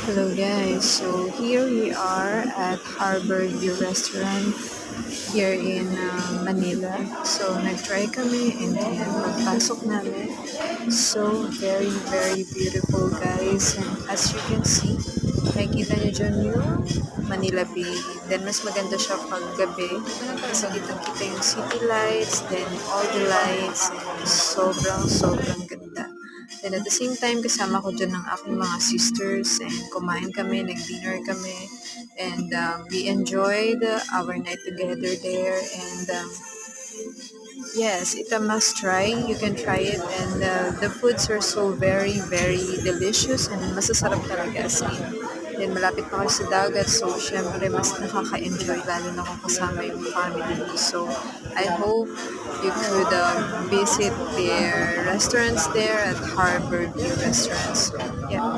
Hello guys, so here we are at Harbor View Restaurant here in Manila. So nag-try kami and then pagpasok namin, so very beautiful guys. And as you can see, nakikita niyo dyan yung Manila Bay. Then mas maganda siya pag gabi kasi kitang-kita yung city lights, then all the lights, and sobrang ganda. Then at the same time, kasama ko dyan ng aking mga sisters and kumain kami, nag-dinner kami, and we enjoyed our night together there. And yes, it's a must try. You can try it, and the foods are so very delicious and masasarap talaga as in. Then malapit pa kasi sa dagat, so syempre mas nakaka-enjoy lalo na kung kasama yung family mo. So I hope you could visit their restaurants there at Harbor View Restaurant. So yeah.